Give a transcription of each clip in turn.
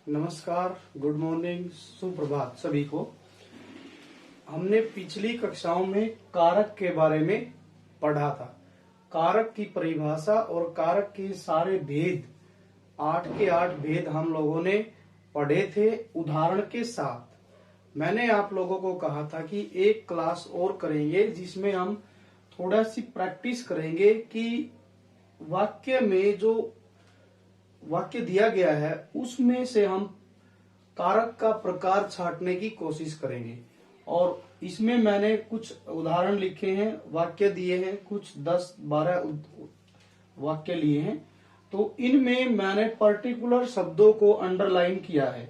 नमस्कार, good morning, सुप्रभात सभी को। हमने पिछली कक्षाओं में कारक के बारे में पढ़ा था। कारक की परिभाषा और कारक के सारे भेद, 8 के 8 भेद हम लोगों ने पढ़े थे उदाहरण के साथ। मैंने आप लोगों को कहा था कि एक क्लास और करेंगे जिसमें हम थोड़ा सी प्रैक्टिस करेंगे कि वाक्य में जो वाक्य दिया गया है उसमें से हम कारक का प्रकार छांटने की कोशिश करेंगे। और इसमें मैंने कुछ उदाहरण लिखे हैं, वाक्य दिए हैं, कुछ 10-12 वाक्य लिए हैं। तो इनमें मैंने पर्टिकुलर शब्दों को अंडरलाइन किया है।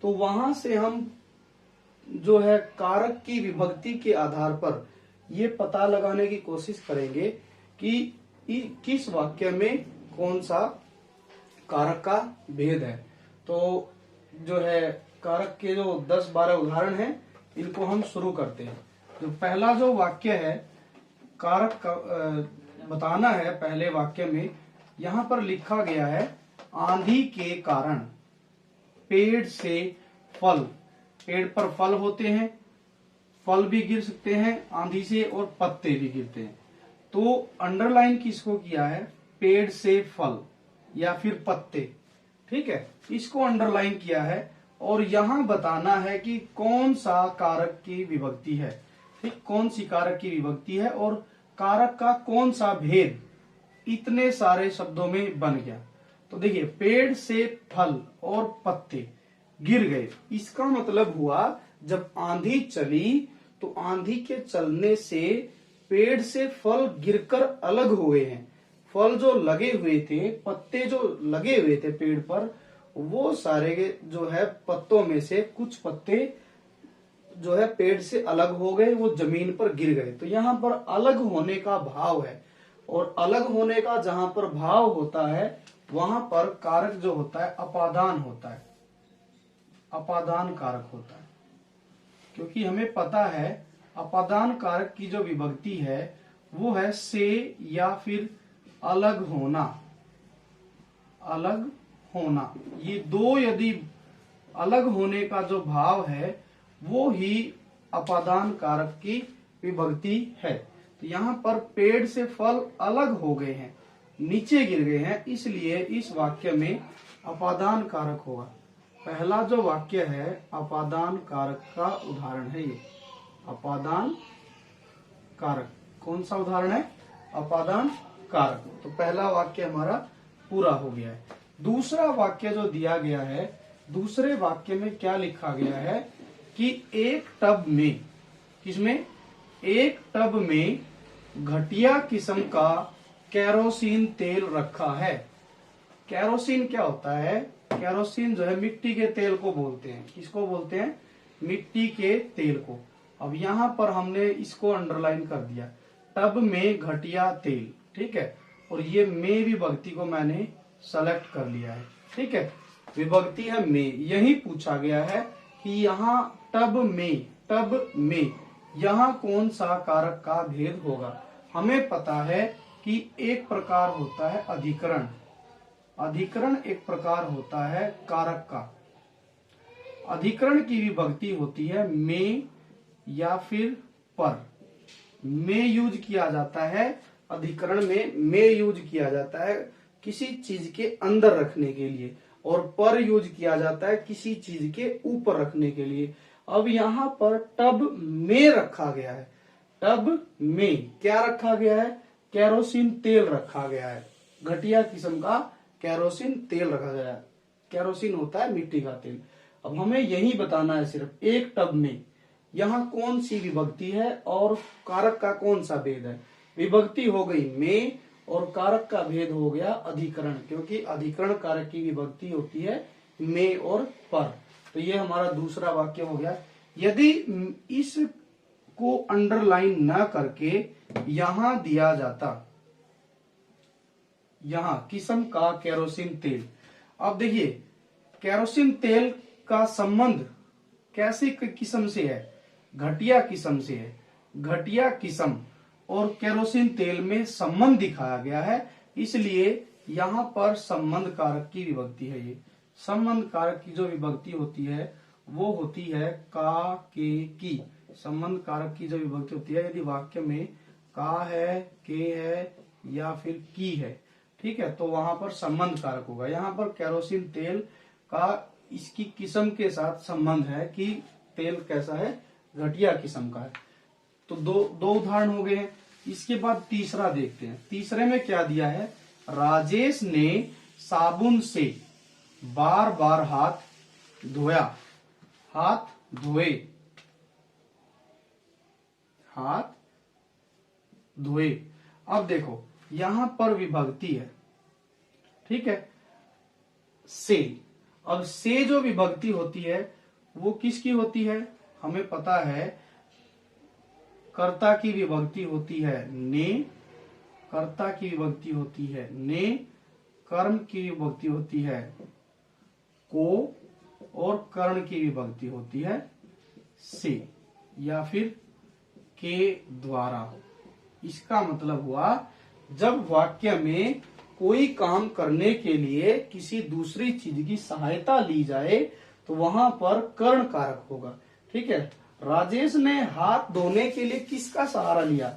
तो वहां से हम जो है कारक की विभक्ति के आधार पर ये पता लगाने की कोशिश करेंगे कि किस वाक्य में कौन सा कारक का भेद है। तो जो है कारक के जो 10-12 उदाहरण हैं इनको हम शुरू करते हैं। जो पहला जो वाक्य है कारक का बताना है, पहले वाक्य में यहाँ पर लिखा गया है आंधी के कारण पेड़ से फल। पेड़ पर फल होते हैं, फल भी गिर सकते हैं आंधी से और पत्ते भी गिरते हैं। तो अंडरलाइन किसको किया है? पेड़ से फल या फिर पत्ते, ठीक है, इसको अंडरलाइन किया है। और यहां बताना है कि कौन सा कारक की विभक्ति है, ठीक, कौन सी कारक की विभक्ति है और कारक का कौन सा भेद इतने सारे शब्दों में बन गया। तो देखिए, पेड़ से फल और पत्ते गिर गए, इसका मतलब हुआ जब आंधी चली तो आंधी के चलने से पेड़ से फल गिरकर अलग हुए हैं। फल जो लगे हुए थे, पत्ते जो लगे हुए थे पेड़ पर, वो सारे जो है पत्तों में से कुछ पत्ते जो है पेड़ से अलग हो गए, वो जमीन पर गिर गए। तो यहाँ पर अलग होने का भाव है, और अलग होने का जहां पर भाव होता है वहां पर कारक जो होता है अपादान होता है, अपादान कारक होता है। क्योंकि हमें पता है अपादान कारक की जो विभक्ति है वो है से या फिर अलग होना। अलग होना, ये दो यदि अलग होने का जो भाव है वो ही अपादान कारक की विभक्ति है। तो यहाँ पर पेड़ से फल अलग हो गए हैं, नीचे गिर गए हैं, इसलिए इस वाक्य में अपादान कारक होगा। पहला जो वाक्य है अपादान कारक का उदाहरण है ये, अपादान कारक। कौन सा उदाहरण है? अपादान कारक। तो पहला वाक्य हमारा पूरा हो गया है। दूसरा वाक्य जो दिया गया है, दूसरे वाक्य में क्या लिखा गया है कि एक टब में, किसमें? एक टब में घटिया किस्म का केरोसिन तेल रखा है। केरोसिन क्या होता है? केरोसिन जो है मिट्टी के तेल को बोलते हैं। किसको बोलते हैं? मिट्टी के तेल को। अब यहाँ पर हमने इसको अंडरलाइन कर दिया, टब में घटिया तेल, ठीक है। और ये में विभक्ति को मैंने सेलेक्ट कर लिया है, ठीक है, विभक्ति है में। यही पूछा गया है कि यहाँ टब में यहाँ कौन सा कारक का भेद होगा। हमें पता है कि एक प्रकार होता है अधिकरण, अधिकरण एक प्रकार होता है कारक का। अधिकरण की विभक्ति होती है में या फिर पर। में यूज किया जाता है, अधिकरण में यूज किया जाता है किसी चीज के अंदर रखने के लिए, और पर यूज किया जाता है किसी चीज के ऊपर रखने के लिए। अब यहाँ पर टब में रखा गया है, टब में क्या रखा गया है? केरोसिन तेल रखा गया है, घटिया किस्म का केरोसिन तेल रखा गया है। केरोसिन होता है मिट्टी का तेल। अब हमें यही बताना है सिर्फ एक टब में यहाँ कौन सी विभक्ति है और कारक का कौन सा भेद है। विभक्ति हो गई में और कारक का भेद हो गया अधिकरण, क्योंकि अधिकरण कारक की विभक्ति होती है में और पर। तो ये हमारा दूसरा वाक्य हो गया। यदि इस को अंडरलाइन न करके यहां दिया जाता, यहां किस्म का केरोसिन तेल। अब देखिए केरोसिन तेल का संबंध कैसी किस्म से है? घटिया किस्म से है। घटिया किस्म और केरोसिन तेल में संबंध दिखाया गया है, इसलिए यहाँ पर संबंध कारक की विभक्ति है ये। संबंध कारक की जो विभक्ति होती है वो होती है का, के, की। संबंध कारक की जो विभक्ति होती है, यदि वाक्य में का है, के है या फिर की है, ठीक है, तो वहां पर संबंध कारक होगा। यहाँ पर केरोसिन तेल का इसकी किस्म के साथ संबंध है कि तेल कैसा है, घटिया किस्म का है। तो दो उदाहरण हो गए हैं। इसके बाद तीसरा देखते हैं। तीसरे में क्या दिया है, राजेश ने साबुन से बार बार हाथ धोया। हाथ धोए, हाथ धोए। अब देखो यहां पर विभक्ति है, ठीक है, से। अब से जो विभक्ति होती है वो किसकी होती है, हमें पता है कर्ता की विभक्ति होती है ने, कर्ता की विभक्ति होती है ने, कर्म की विभक्ति होती है को, और कर्ण की विभक्ति होती है से या फिर के द्वारा। इसका मतलब हुआ जब वाक्य में कोई काम करने के लिए किसी दूसरी चीज की सहायता ली जाए तो वहां पर कर्ण कारक होगा, ठीक है। राजेश ने हाथ धोने के लिए किसका सहारा लिया,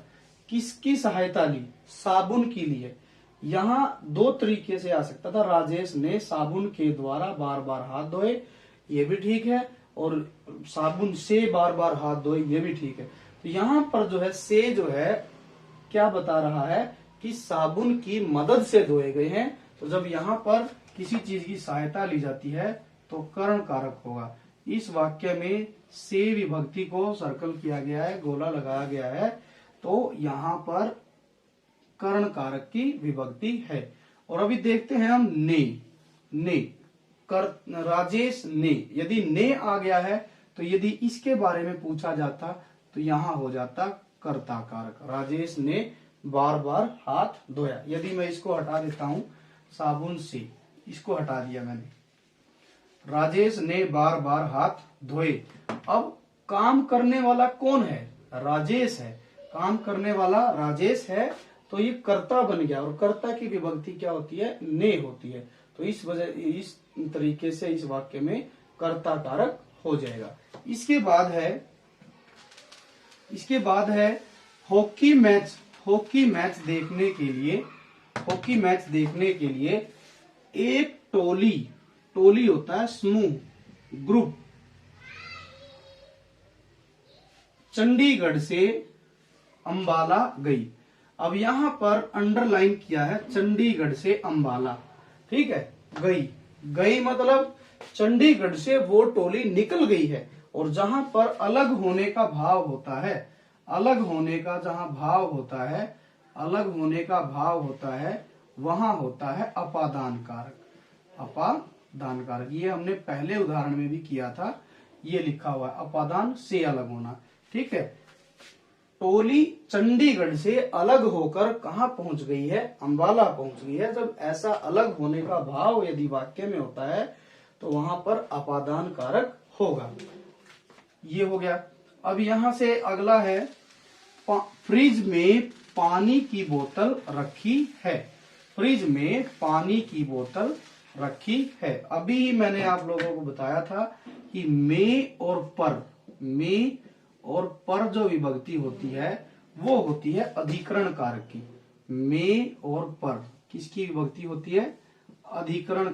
किसकी सहायता ली, साबुन की लिए। यहाँ दो तरीके से आ सकता था, राजेश ने साबुन के द्वारा बार बार हाथ धोए, ये भी ठीक है, और साबुन से बार बार हाथ धोए, ये भी ठीक है। तो यहाँ पर जो है से जो है क्या बता रहा है कि साबुन की मदद से धोए गए हैं। तो जब यहाँ पर किसी चीज की सहायता ली जाती है तो कर्ण कारक होगा। इस वाक्य में से विभक्ति को सर्कल किया गया है, गोला लगाया गया है, तो यहाँ पर कर्ण कारक की विभक्ति है। और अभी देखते हैं हम ने राजेश ने, यदि ने आ गया है तो यदि इसके बारे में पूछा जाता तो यहाँ हो जाता कर्ता कारक। राजेश ने बार बार हाथ धोया। यदि मैं इसको हटा देता हूं साबुन से, इसको हटा दिया मैंने, राजेश ने बार बार हाथ धोए। अब काम करने वाला कौन है, राजेश है। काम करने वाला राजेश है तो ये कर्ता बन गया, और कर्ता की विभक्ति क्या होती है, ने होती है। तो इस तरीके से इस वाक्य में कर्ता कारक हो जाएगा। इसके बाद है हॉकी मैच देखने के लिए एक टोली होता है समूह, ग्रुप, चंडीगढ़ से अंबाला गई। अब यहां पर अंडरलाइन किया है चंडीगढ़ से अंबाला, ठीक है। गई मतलब चंडीगढ़ से वो टोली निकल गई है। और जहां पर अलग होने का भाव होता है, अलग होने का भाव होता है वहां होता है अपादान कारक। ये हमने पहले उदाहरण में भी किया था, ये लिखा हुआ है अपादान से अलग होना, ठीक है। टोली चंडीगढ़ से अलग होकर कहां पहुंच गई है, अंबाला पहुंच गई है। जब ऐसा अलग होने का भाव यदि वाक्य में होता है तो वहां पर अपादान कारक होगा। ये हो गया। अब यहां से अगला है फ्रिज में पानी की बोतल रखी है। फ्रिज में पानी की बोतल रखी है। अभी मैंने आप लोगों को बताया था कि में और पर जो विभक्ति होती है वो होती है अधिकरण कारक की। में और पर किसकी विभक्ति होती है, अधिकरण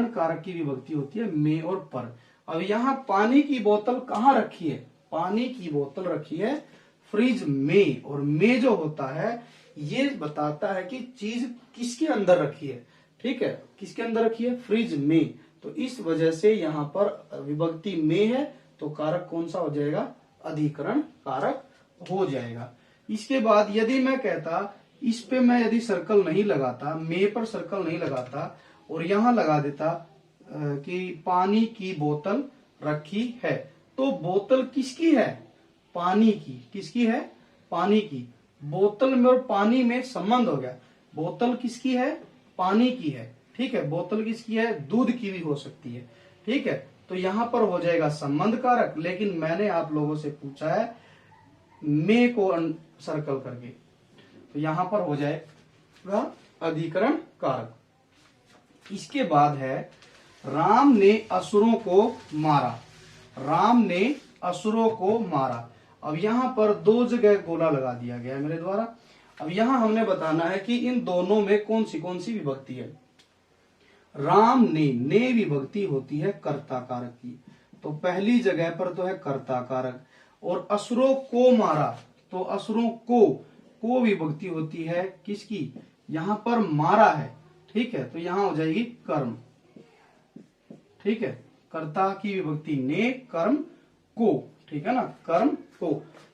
कारक की विभक्ति होती है में और पर। अब यहाँ पानी की बोतल कहाँ रखी है, पानी की बोतल रखी है फ्रिज में। और में जो होता है ये बताता है कि चीज किसके अंदर रखी है, ठीक है, किसके अंदर रखी है, फ्रिज में। तो इस वजह से यहाँ पर विभक्ति में है तो कारक कौन सा हो जाएगा, अधिकरण कारक हो जाएगा। इसके बाद यदि मैं कहता इस पे मैं यदि सर्कल नहीं लगाता, में पर सर्कल नहीं लगाता और यहाँ लगा देता कि पानी की बोतल रखी है, तो बोतल किसकी है, पानी की। किसकी है, पानी की। बोतल में और पानी में संबंध हो गया। बोतल किसकी है, पानी की है, ठीक है। बोतल किसकी है, दूध की भी हो सकती है, ठीक है। तो यहां पर हो जाएगा संबंध कारक। लेकिन मैंने आप लोगों से पूछा है में को सर्कल करके, तो यहां पर हो जाए का अधिकरण कारक। इसके बाद है राम ने असुरों को मारा। राम ने असुरों को मारा। अब यहाँ पर दो जगह गोला लगा दिया गया है मेरे द्वारा। अब यहाँ हमने बताना है कि इन दोनों में कौन सी विभक्ति है। राम ने विभक्ति होती है कर्ता कारक की, तो पहली जगह पर तो है कर्ता कारक। और असुरों को मारा, तो असुरों को विभक्ति होती है किसकी, यहाँ पर मारा है, ठीक है, तो यहाँ हो जाएगी कर्म, ठीक है, कर्ता की विभक्ति ने, कर्म को, ठीक है ना, कर्म को।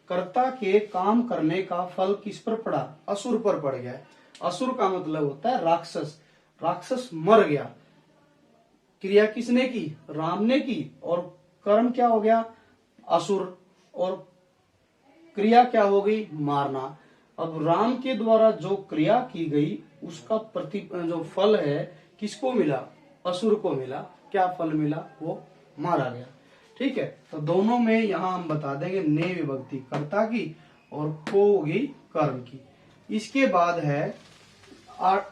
कर्ता के काम करने का फल किस पर पड़ा, असुर पर पड़ गया। असुर का मतलब होता है राक्षस। राक्षस मर गया। क्रिया किसने की, राम ने की, और कर्म क्या हो गया, असुर, और क्रिया क्या हो गई, मारना। अब राम के द्वारा जो क्रिया की गई उसका जो फल है किसको मिला, असुर को मिला। क्या फल मिला, वो मारा गया, ठीक है। तो दोनों में यहां हम बता देंगे ने विभक्ति कर्ता की और को होगी कर्म की। इसके बाद है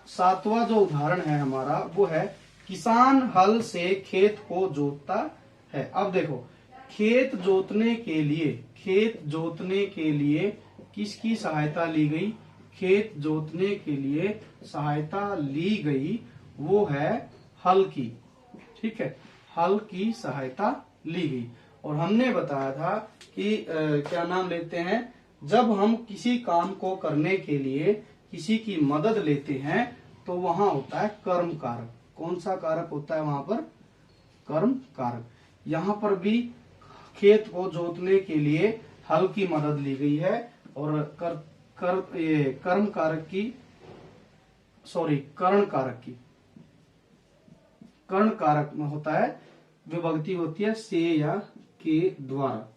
सातवां जो उदाहरण है हमारा, वो है किसान हल से खेत को जोतता है। अब देखो, खेत जोतने के लिए किसकी सहायता ली गई, खेत जोतने के लिए सहायता ली गई वो है हल की, ठीक है, हल की सहायता ली गई। और हमने बताया था कि क्या नाम लेते हैं, जब हम किसी काम को करने के लिए किसी की मदद लेते हैं तो वहां होता है कर्म कारक। कौन सा कारक होता है वहां पर, कर्म कारक। यहाँ पर भी खेत को जोतने के लिए हल की मदद ली गई है और कर्म कारक की, सॉरी, कर्ण कारक में होता है, विभक्ति होती है से या के द्वारा,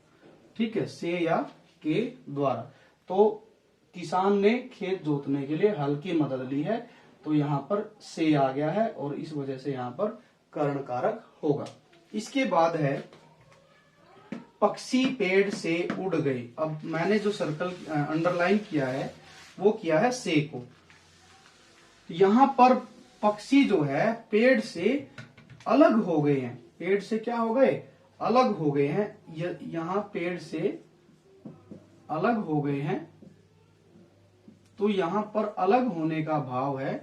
ठीक है, से या के द्वारा। तो किसान ने खेत जोतने के लिए हल की मदद ली है, तो यहाँ पर से आ गया है और इस वजह से यहाँ पर कर्ण कारक होगा। इसके बाद है पक्षी पेड़ से उड़ गए। अब मैंने जो सर्कल अंडरलाइन किया है वो किया है से को। यहाँ पर पक्षी जो है पेड़ से अलग हो गए हैं। पेड़ से क्या हो गए, अलग हो गए हैं। यहाँ पेड़ से अलग हो गए हैं, तो यहाँ पर अलग होने का भाव है,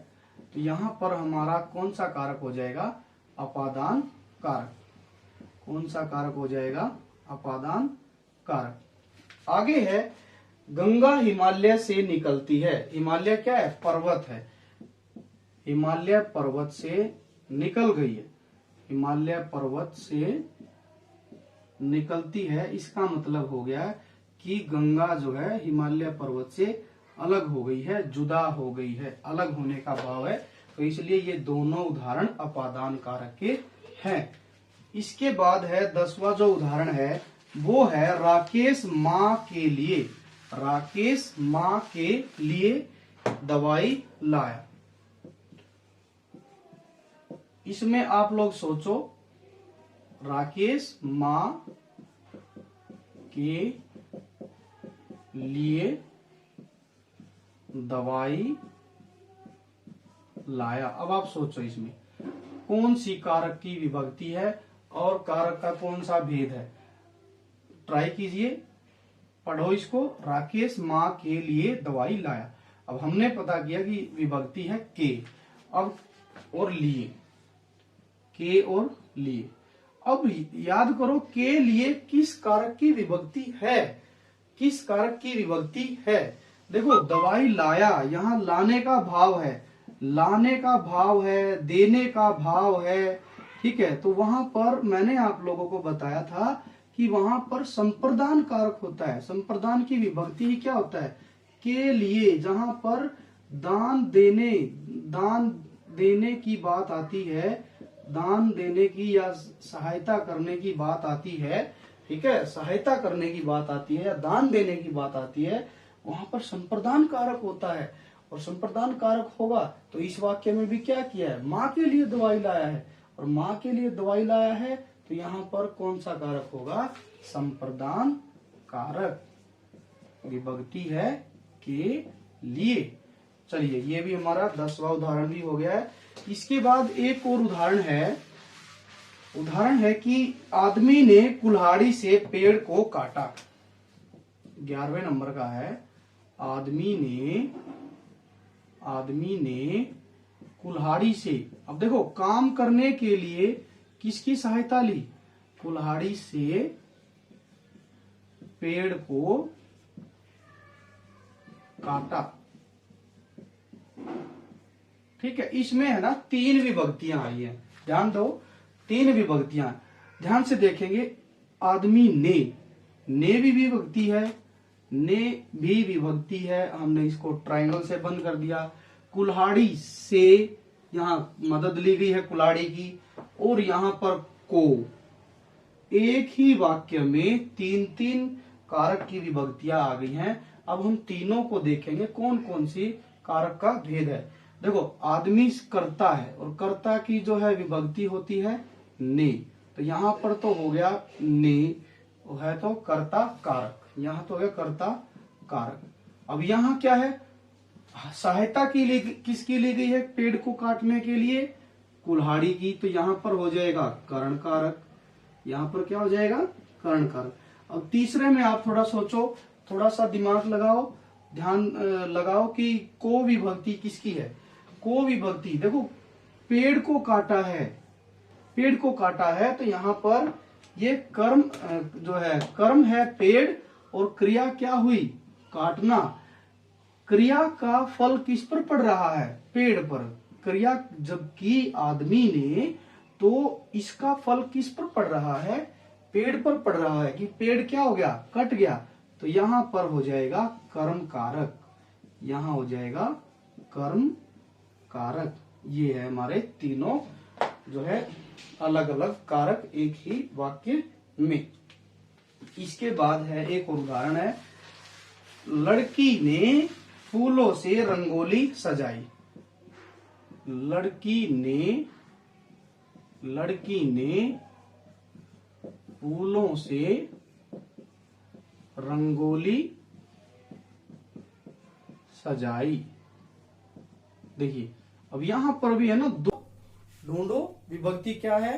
तो यहाँ पर हमारा कौन सा कारक हो जाएगा, अपादान कारक। कौन सा कारक हो जाएगा, अपादान कारक। आगे है गंगा हिमालय से निकलती है। हिमालय क्या है, पर्वत है। हिमालय पर्वत से निकल गई है। हिमालय पर्वत से निकलती है, इसका मतलब हो गया कि गंगा जो है हिमालय पर्वत से अलग हो गई है, जुदा हो गई है, अलग होने का भाव है। तो इसलिए ये दोनों उदाहरण अपादान कारक के हैं। इसके बाद है 10वां जो उदाहरण है वो है राकेश माँ के लिए। राकेश माँ के लिए दवाई लाया। इसमें आप लोग सोचो, राकेश माँ के लिए दवाई लाया। अब आप सोचो इसमें कौन सी कारक की विभक्ति है और कारक का कौन सा भेद है। ट्राई कीजिए, पढ़ो इसको। राकेश माँ के लिए दवाई लाया। अब हमने पता किया कि विभक्ति है के, अब और लिए, के और लिए। अब याद करो के लिए किस कारक की विभक्ति है, किस कारक की विभक्ति है। देखो दवाई लाया, यहाँ लाने का भाव है, लाने का भाव है, देने का भाव है, ठीक है। तो वहां पर मैंने आप लोगों को बताया था कि वहां पर संप्रदान कारक होता है। संप्रदान की विभक्ति ही क्या होता है, के लिए। जहां पर दान देने की बात आती है, दान देने की या सहायता करने की बात आती है, ठीक है, सहायता करने की बात आती है या दान देने की बात आती है, वहां पर संप्रदान कारक होता है। और संप्रदान कारक होगा तो इस वाक्य में भी क्या किया है, माँ के लिए दवाई लाया है, और माँ के लिए दवाई लाया है, तो यहाँ पर कौन सा कारक होगा, संप्रदान कारक। विभक्ति है के लिए। चलिए ये भी हमारा 10वां उदाहरण भी हो गया है। इसके बाद एक और उदाहरण है कि आदमी ने कुल्हाड़ी से पेड़ को काटा। 11वें नंबर का है। आदमी ने कुल्हाड़ी से, अब देखो काम करने के लिए किसकी सहायता ली? कुल्हाड़ी से पेड़ को काटा। ठीक है, इसमें है ना 3 विभक्तियां आई हैं, ध्यान दो, 3 विभक्तियां। ध्यान से देखेंगे, आदमी ने भी विभक्ति है, ने भी विभक्ति है, हमने इसको ट्रायंगल से बंद कर दिया। कुल्हाड़ी से यहां मदद ली गई है कुल्हाड़ी की, और यहां पर को, एक ही वाक्य में 3-3 कारक की विभक्तियां आ गई हैं। अब हम तीनों को देखेंगे कौन कौन सी कारक का भेद है। देखो, आदमी कर्ता है और कर्ता की जो है विभक्ति होती है ने, तो यहां पर तो हो गया ने, है तो कर्ता कारक, यहां तो हो गया कर्ता कारक। अब यहां क्या है? सहायता की किसकी ली गई है पेड़ को काटने के लिए? कुल्हाड़ी की, तो यहां पर हो जाएगा करण कारक। यहां पर क्या हो जाएगा? करण कारक। अब तीसरे में आप थोड़ा सोचो, थोड़ा सा दिमाग लगाओ, ध्यान लगाओ कि को विभक्ति किसकी है? को विभक्ति, देखो पेड़ को काटा है, तो यहाँ पर ये कर्म जो है, कर्म है पेड़, और क्रिया क्या हुई? काटना। क्रिया का फल किस पर पड़ रहा है? पेड़ पर। क्रिया जबकि आदमी ने, तो इसका फल किस पर पड़ रहा है? पेड़ पर पड़ रहा है कि पेड़ क्या हो गया? कट गया। तो यहां पर हो जाएगा कर्म कारक, यहां हो जाएगा कर्म कारक। ये है हमारे तीनों जो है अलग अलग कारक एक ही वाक्य में। इसके बाद है एक और उदाहरण है, लड़की ने फूलों से रंगोली सजाई। लड़की ने फूलों से रंगोली सजाई। देखिए, अब यहां पर भी है ना, ढूंढो विभक्ति क्या है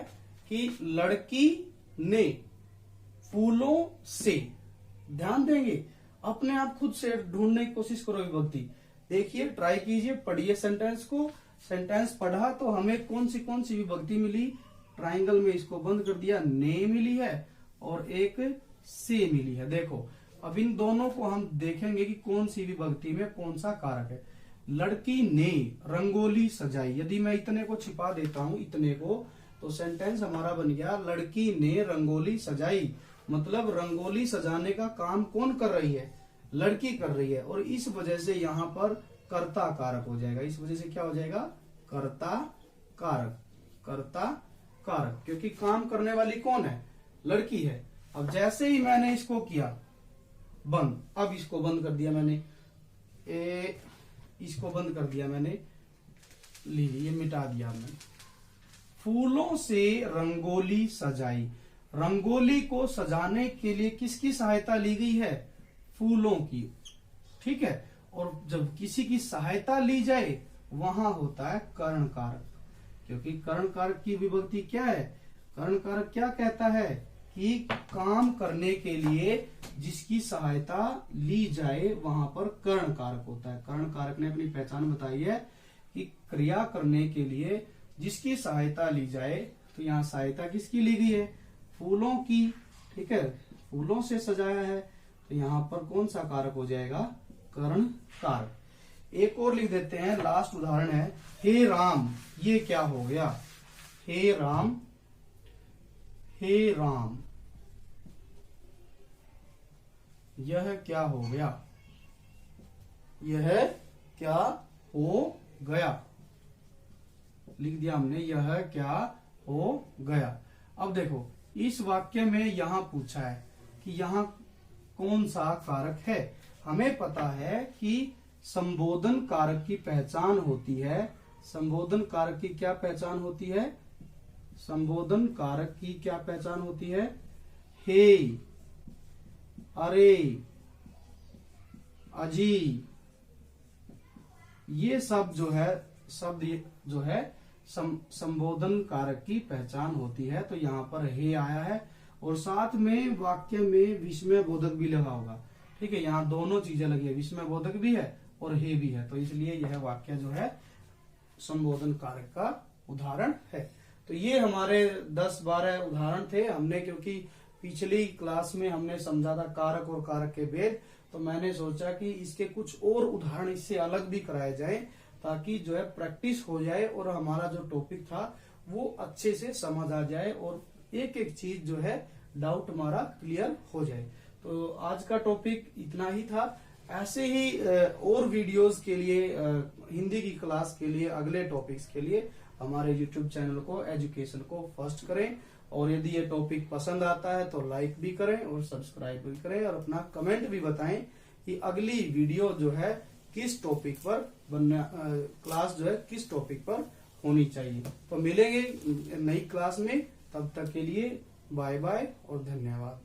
कि लड़की ने फूलों से। ध्यान देंगे, अपने आप खुद से ढूंढने की कोशिश करो विभक्ति। देखिए, ट्राई कीजिए, पढ़िए सेंटेंस को। सेंटेंस पढ़ा तो हमें कौन सी विभक्ति मिली? ट्राइंगल में इसको बंद कर दिया, ने मिली है और एक से मिली है। देखो, अब इन दोनों को हम देखेंगे कि कौन सी विभक्ति में कौन सा कारक है। लड़की ने रंगोली सजाई, यदि मैं इतने को छिपा देता हूं, इतने को, तो सेंटेंस हमारा बन गया लड़की ने रंगोली सजाई। मतलब रंगोली सजाने का काम कौन कर रही है? लड़की कर रही है, और इस वजह से यहाँ पर कर्ता कारक हो जाएगा। इस वजह से क्या हो जाएगा? कर्ता कारक, कर्ता कारक, क्योंकि काम करने वाली कौन है? लड़की है। अब जैसे ही मैंने इसको किया बंद, अब इसको बंद कर दिया मैंने, इसको बंद कर दिया मैंने, ये मिटा दिया हमने। फूलों से रंगोली सजाई। रंगोली को सजाने के लिए किसकी सहायता ली गई है? फूलों की। ठीक है, और जब किसी की सहायता ली जाए वहां होता है कर्ण कारक, क्योंकि कर्ण कारक की विभक्ति क्या है? कर्ण कारक क्या कहता है कि काम करने के लिए जिसकी सहायता ली जाए वहां पर कर्ण कारक होता है। कर्ण कारक ने अपनी पहचान बताई है कि क्रिया करने के लिए जिसकी सहायता ली जाए, तो यहाँ सहायता किसकी ली गई है? फूलों की। ठीक है, फूलों से सजाया है, तो यहाँ पर कौन सा कारक हो जाएगा? कर्ण कारक। एक और लिख देते हैं, लास्ट उदाहरण है, हे राम। ये क्या हो गया? हे राम, हे राम, यह क्या हो गया? यह क्या हो गया? लिख दिया हमने, यह क्या हो गया। अब देखो, इस वाक्य में यहां पूछा है कि यहां कौन सा कारक है। हमें पता है कि संबोधन कारक की पहचान होती है। संबोधन कारक की क्या पहचान होती है? संबोधन कारक की क्या पहचान होती है? हे, अरे, अजी, ये सब जो है शब्द जो है संबोधन कारक की पहचान होती है। तो यहाँ पर हे आया है और साथ में वाक्य में विस्मय बोधक भी लगा होगा। ठीक है, यहाँ दोनों चीजें लगी है, विस्मय बोधक भी है और हे भी है, तो इसलिए यह वाक्य जो है संबोधन कारक का उदाहरण है। तो ये हमारे 10-12 उदाहरण थे हमने, क्योंकि पिछली क्लास में हमने समझा था कारक और कारक के भेद, तो मैंने सोचा कि इसके कुछ और उदाहरण इससे अलग भी कराए जाएं, ताकि जो है प्रैक्टिस हो जाए और हमारा जो टॉपिक था वो अच्छे से समझ आ जाए और एक एक चीज जो है डाउट हमारा क्लियर हो जाए। तो आज का टॉपिक इतना ही था। ऐसे ही और वीडियोस के लिए, हिंदी की क्लास के लिए, अगले टॉपिक्स के लिए हमारे YouTube चैनल को एजुकेशन को फर्स्ट करें, और यदि ये टॉपिक पसंद आता है तो लाइक भी करें और सब्सक्राइब भी करें, और अपना कमेंट भी बताएं कि अगली वीडियो जो है किस टॉपिक पर बनना, क्लास जो है किस टॉपिक पर होनी चाहिए। तो मिलेंगे नई क्लास में, तब तक के लिए बाय बाय और धन्यवाद।